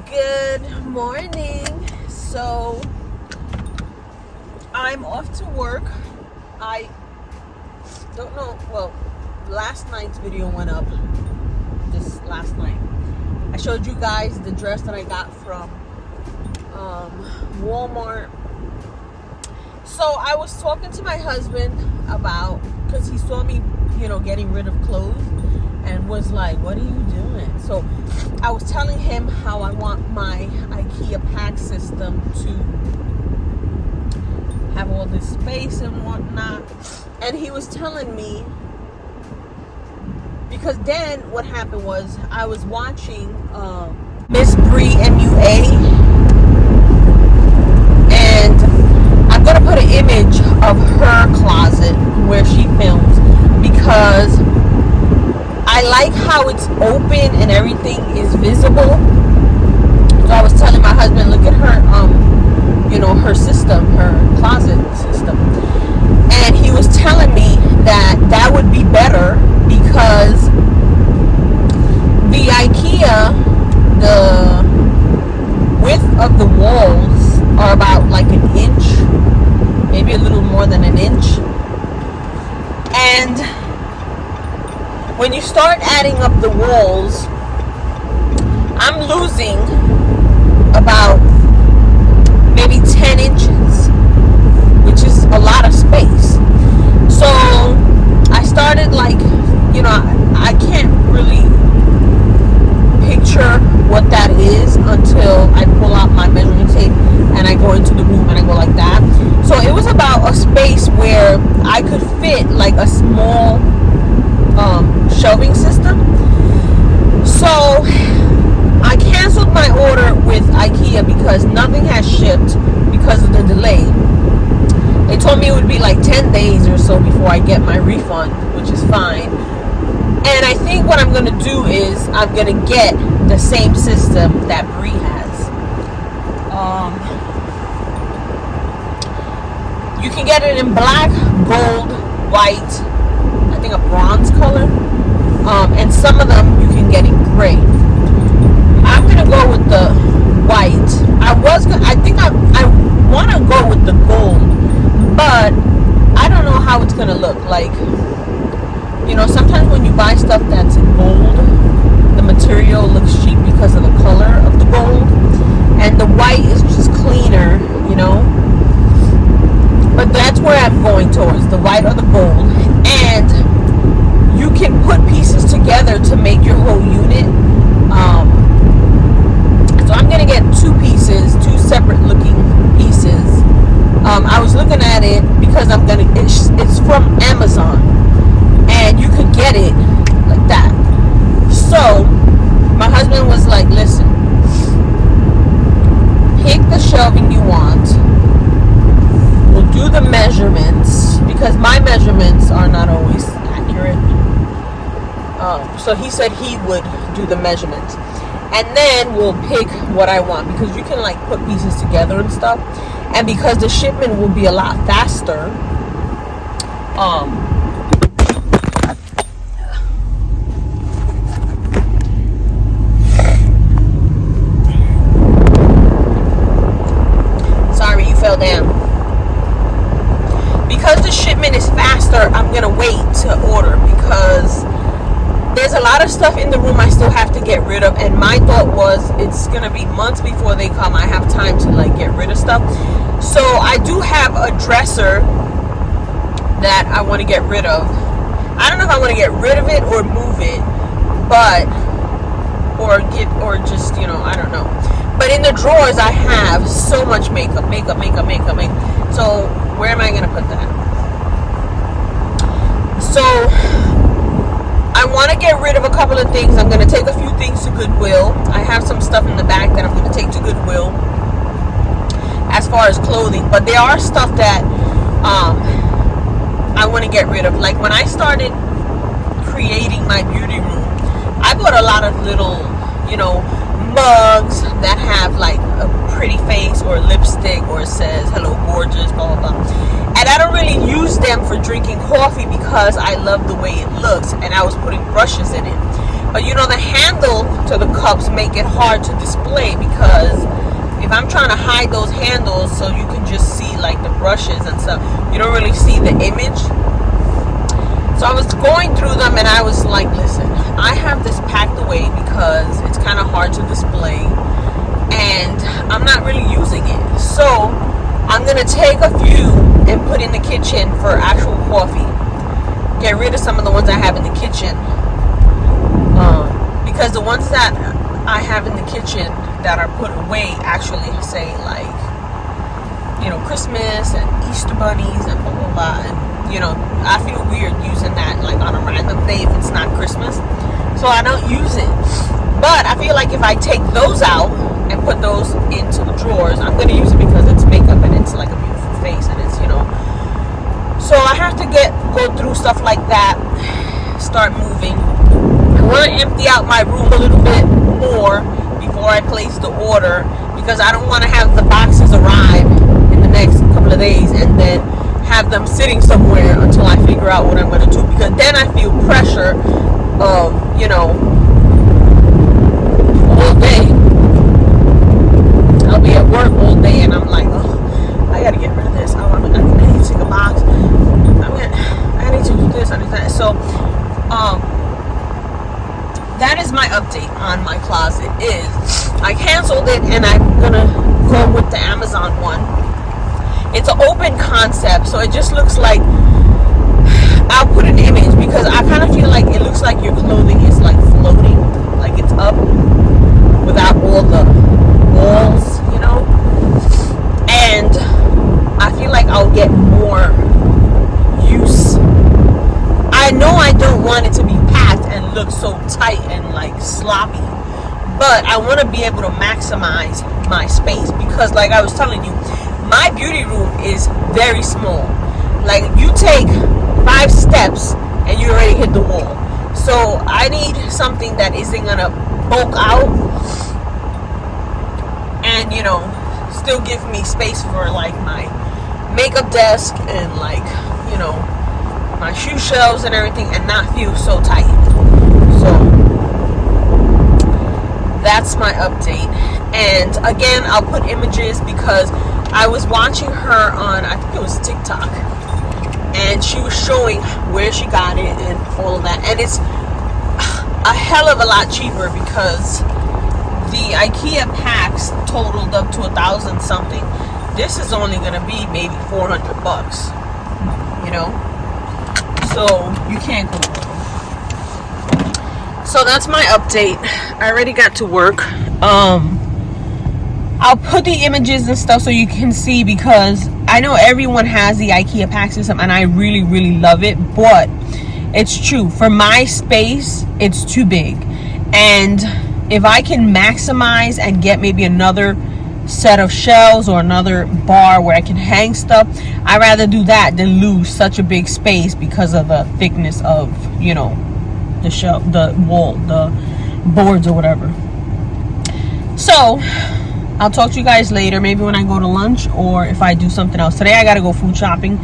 Good morning. So I'm off to work. I don't know, well, last night's video went up this last night. I showed you guys the dress that I got from Walmart. So I was talking to my husband about, because he saw me, getting rid of clothes and was like, what are you doing? So I was telling him how I want my IKEA pack system to have all this space and whatnot. And he was telling me, because then what happened was I was watching Miss Bree MUA, and I'm going to put an image of her closet where she films, because I like how it's open and everything is visible. So I was telling my husband, look at her, her system, her closet system. And he was telling me that would be better because the IKEA, the width of the walls are about like an inch, maybe a little more than an inch. And when you start adding up the walls, I'm losing about maybe 10 inches, which is a lot of space. So I started I can't really picture what that is until I pull out my measuring tape and I go into the room and I go like that. So it was about a space where I could fit like a small shelving system. So I canceled my order with IKEA because nothing has shipped because of the delay. They told me it would be like 10 days or so before I get my refund, which is fine. And I think what I'm going to do is I'm going to get the same system that Bree has. You can get it in black, gold, white, I think a bronze color. And some of them you can get in gray. I'm going to go with the white. I want to go with the gold, but I don't know how it's going to look like. Sometimes when you buy stuff that's in gold, the material looks cheap because of the color of the gold, and the white is just cleaner, but that's where I'm going towards, the white or the gold. And you can put pieces together to make your whole unit. So I'm going to get two separate looking pieces. I was looking at it because it's from Amazon, and you could get it like that. So my husband was like, listen, pick the shelving you want. We'll do the measurements, because my measurements are not always accurate. So he said he would do the measurements, and then we'll pick what I want, because you can like put pieces together and stuff, and because the shipment will be a lot faster. Sorry, you fell down. Because the shipment is faster, I'm gonna wait to order, because there's a lot of stuff in the room I still have to get rid of, and my thought was it's gonna be months before they come. I have time to get rid of stuff. So I do have a dresser that I want to get rid of. I don't know if I want to get rid of it or move it, or just I don't know. But in the drawers I have so much makeup. So where am I gonna put that? So I want to get rid of a couple of things. I'm going to take a few things to Goodwill. I have some stuff in the back that I'm going to take to Goodwill as far as clothing. But there are stuff that I want to get rid of. Like when I started creating my beauty room, I bought a lot of little, mugs that have like a pretty face or lipstick, or it says hello gorgeous, blah blah blah. And I don't really use them for drinking coffee because I love the way it looks, and I was putting brushes in it. you know, the handle to the cups make it hard to display, because if I'm trying to hide those handles so you can just see like the brushes and stuff, you don't really see the image. So I was going through them and I was like, listen, I have this packed away because it's kind of hard to display and I'm not really using it. So I'm going to take a few and put in the kitchen for actual coffee. Get rid of some of the ones I have in the kitchen. Because the ones that I have in the kitchen that are put away actually say like, you know, Christmas and Easter bunnies and blah, blah, blah. And, you know, I feel weird using that like on a random day if it's not Christmas. So I don't use it. But I feel like if I take those out and put those into the drawers, I'm going to use it because it's makeup and it's like a beautiful face and it's, you know. So I have to go through stuff like that, start moving. I want to empty out my room a little bit more before I place the order, because I don't want to have the boxes arrive in the next couple of days and then have them sitting somewhere until I figure out what I'm going to do, because then I feel pressure of, you know, all day. I'll be at work all day and I'm like, oh, I got to get rid of this. I need to take a box. I need to do this, I need that. So, that is my update on my closet. Is I canceled it and I'm gonna go with the Amazon one. It's an open concept, so it just looks like, I'll put an image because I kind of feel like it looks like your clothing is like floating, like it's up without all the walls, you know. And I feel like I'll get more use. I know I don't want it to be packed and look so tight and like sloppy, but I want to be able to maximize my space, because like I was telling you, my beauty room is very small. Like you take 5 steps and you already hit the wall. So I need something that isn't gonna bulk out and, you know, still give me space for like my makeup desk and like, you know, my shoe shelves and everything, and not feel so tight. So that's my update. And again, I'll put images because I was watching her on, I think it was TikTok, and she was showing where she got it and all of that, and it's a hell of a lot cheaper, because the IKEA packs totaled up to $1,000 something. This is only gonna be maybe $400, you know. So you can't go wrong. So that's my update. I already got to work. I'll put the images and stuff so you can see, because I know everyone has the IKEA pack system and I really, really love it, but it's true. For my space, it's too big. And if I can maximize and get maybe another set of shelves or another bar where I can hang stuff, I'd rather do that than lose such a big space because of the thickness of, you know, the shelf, the wall, the boards or whatever. So I'll talk to you guys later, maybe when I go to lunch or if I do something else. Today I gotta go food shopping.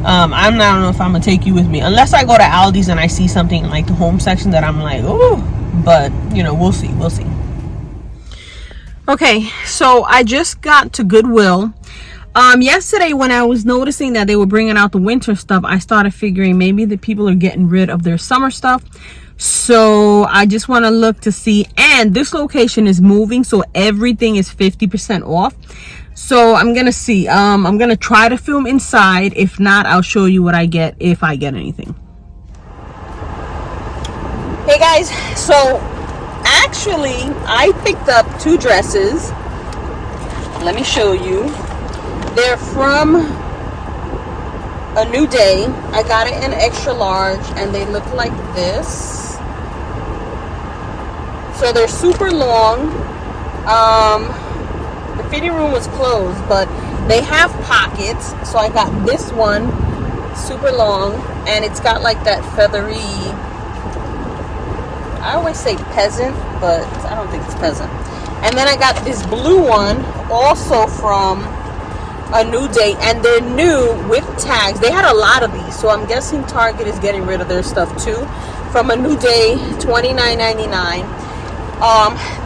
I don't know if I'm gonna take you with me, unless I go to Aldi's and I see something in like the home section that I'm like, ooh, but you know, we'll see. Okay, so I just got to Goodwill. Yesterday when I was noticing that they were bringing out the winter stuff, I started figuring maybe the people are getting rid of their summer stuff. So I just want to look to see, and this location is moving, so everything is 50% off. So I'm gonna see. I'm gonna try to film inside. If not, I'll show you what I get if I get anything. Hey guys, so actually I picked up 2 dresses. Let me show you. They're from A New Day. I got it in extra large and they look like this. So they're super long. The fitting room was closed, but they have pockets. So I got this one, super long, and it's got like that feathery, I always say peasant, but I don't think it's peasant. And then I got this blue one, also from a new date, and they're new with tags. They had a lot of these, so I'm guessing Target is getting rid of their stuff too. From a new day, $29.99.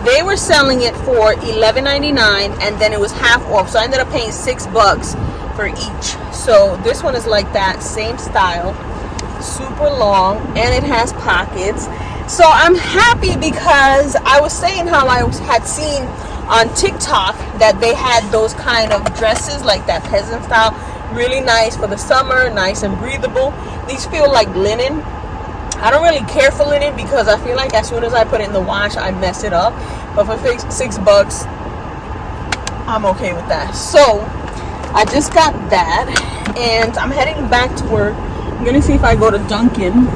They were selling it for $11.99, and then it was half off, so I ended up paying $6 for each. So this one is like that same style, super long, and it has pockets. So I'm happy because I was saying how I had seen on TikTok that they had those kind of dresses, like that peasant style, really nice for the summer, nice and breathable. These feel like linen. I don't really care for linen because I feel like as soon as I put it in the wash, I mess it up. But for $6, I'm okay with that. So I just got that, and I'm heading back to work. I'm gonna see if I go to Dunkin'.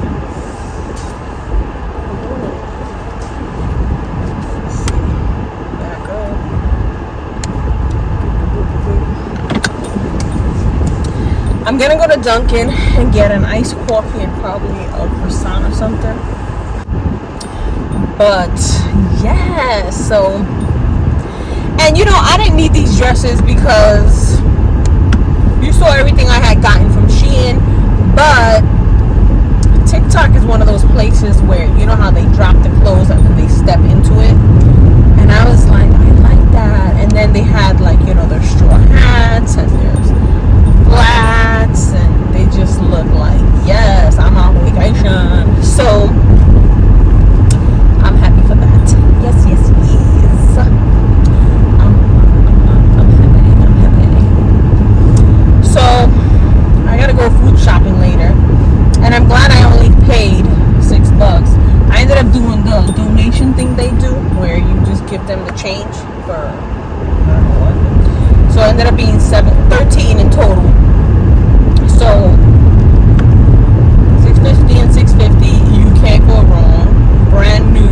I'm gonna go to Dunkin' and get an iced coffee and probably a croissant or something. But yeah, so, and you know, I didn't need these dresses because you saw everything I had gotten from Shein. But TikTok is one of those places where you know how they drop the clothes and then they step into it. And I was like, I like that. And then they had like, you know, their straw hats and there's flats, and they just look like, yes, I'm on vacation. So I'm happy for that. Yes. I'm happy. So I gotta go food shopping later, and I'm glad I only paid $6. I ended up doing the donation thing they do, where you just give them the change for, I don't know what. So it ended up being $13 in total. So $6.50 and $6.50, you can't go wrong. Brand new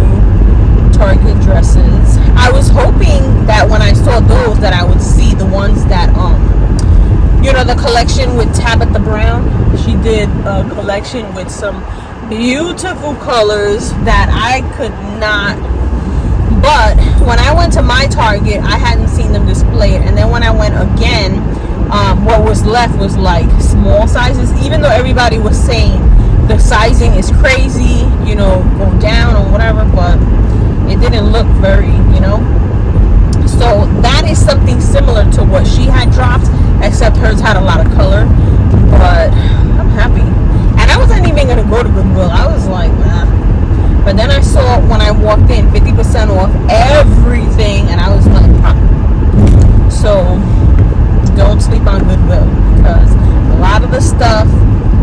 Target dresses. I was hoping that when I saw those that I would see the ones that you know, the collection with Tabitha Brown. She did a collection with some beautiful colors that I could not. But when I went to my Target, I hadn't seen them displayed, and then when I went again, what was left was like small sizes, even though everybody was saying the sizing is crazy, you know, go down or whatever, but it didn't look very, you know. So that is something similar to what she had dropped, except hers had a lot of color. But I'm happy. And I wasn't even going to go to Goodwill. I was like, nah. But then I saw when I walked in 50% off everything, and I was like, huh. So don't sleep on Goodwill, because a lot of the stuff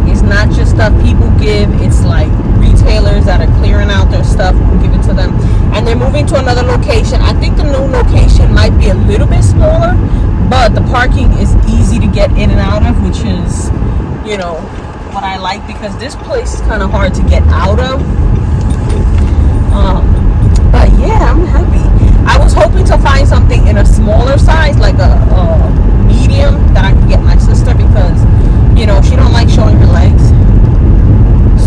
is not just stuff people give. It's like retailers that are clearing out their stuff and give it to them, and they're moving to another location. I think the new location might be a little bit smaller, but the parking is easy to get in and out of, which is, you know, what I like, because this place is kind of hard to get out of. But yeah, I'm happy. I was hoping to find something in a smaller size, like a medium, that I could get my sister, because, you know, she don't like showing her legs.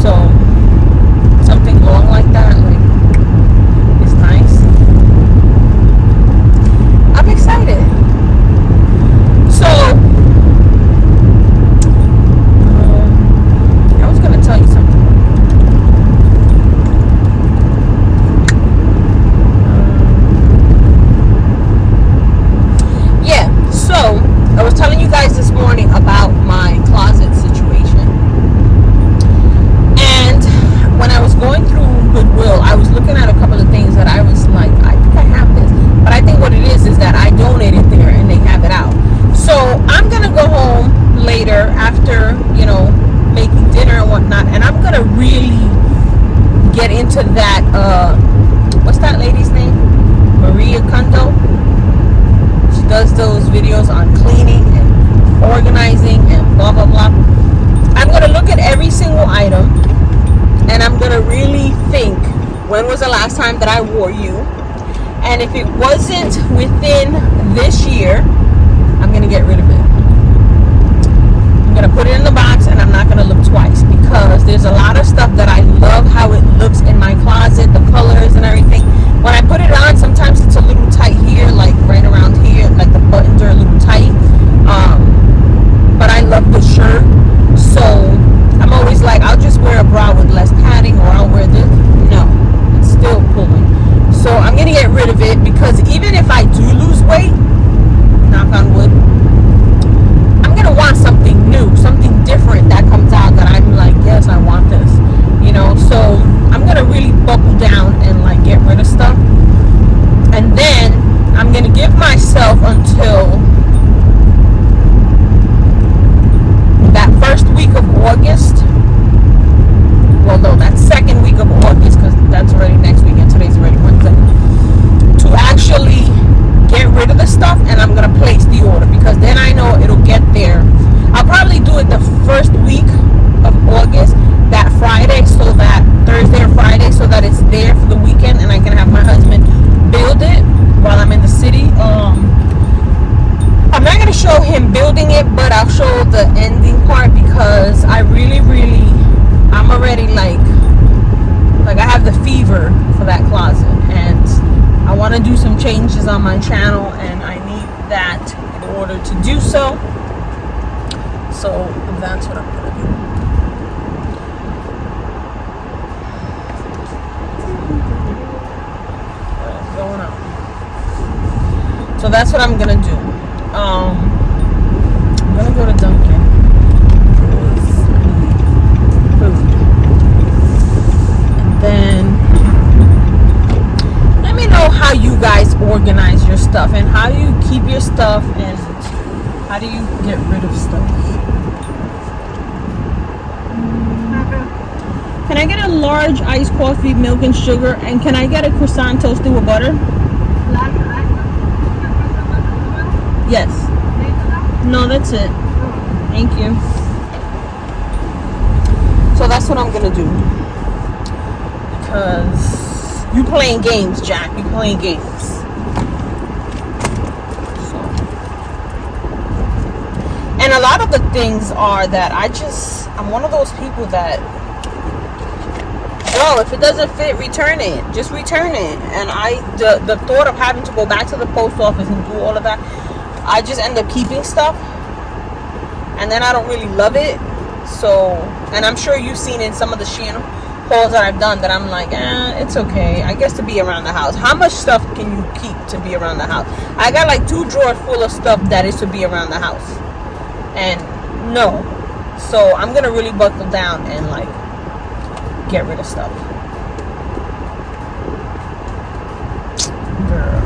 So something long like that, like, is nice. I'm excited. So I was gonna tell you something. I was telling you guys this morning about my closet situation, and when I was going through Goodwill, I was looking at a couple of things that I was like, I think I have this, but I think what it is that I donated there and they have it out. So I'm gonna go home later after, you know, making dinner and whatnot, and I'm gonna really get into that, what's that lady's name? Maria Kondo. Does those videos on cleaning and organizing and blah blah blah. I'm gonna look at every single item, and I'm gonna really think, when was the last time that I wore you, and if it wasn't within this year, I'm gonna get rid of it. I'm gonna put it in the box, and I'm not gonna look twice, because there's a lot of stuff that I love how it looks in my closet, the colors and everything. When I put it on, sometimes it's a little tight here, like right around here, like the buttons are a little tight. buckle down and like get rid of stuff. And then I'm gonna give myself until that first week of August. Well, no, that second week of August, because that's already next weekend. Today's already Wednesday. To actually get rid of the stuff, and I'm gonna place the order, because then I know it'll get there. I'll probably do it the first week of August, that Friday, so that Thursday or Friday, so that it's there for the weekend, and I can have my husband build it while I'm in the city. I'm not gonna show him building it, but I'll show the ending part, because I really, I'm already like I have the fever for that closet, and I want to do some changes on my channel, and I need that in order to do so. So that's what I'm gonna do. What's going on? So that's what I'm gonna do. I'm gonna go to Dunkin'. Food. And then let me know how you guys organize your stuff, and how you keep your stuff, and how do you get rid of stuff. Can I get a large iced coffee, milk and sugar, and can I get a croissant toasted with butter? Yes. No, that's it. Thank you. So that's what I'm gonna do, because you playing games, Jack. You playing games. So, and a lot of the things are that I'm one of those people that, oh, if it doesn't fit, return it. Just return it. And the thought of having to go back to the post office and do all of that, I just end up keeping stuff, and then I don't really love it. So, and I'm sure you've seen in some of the Shein hauls that I've done that I'm like, it's okay, I guess, to be around the house. How much stuff can you keep to be around the house? I got like 2 drawers full of stuff that is to be around the house, and no. So I'm gonna really buckle down and like get rid of stuff. Girl,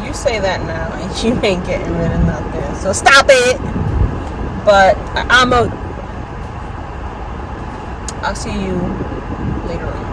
you say that now and you ain't getting rid of nothing, so stop it. But I'll see you later on.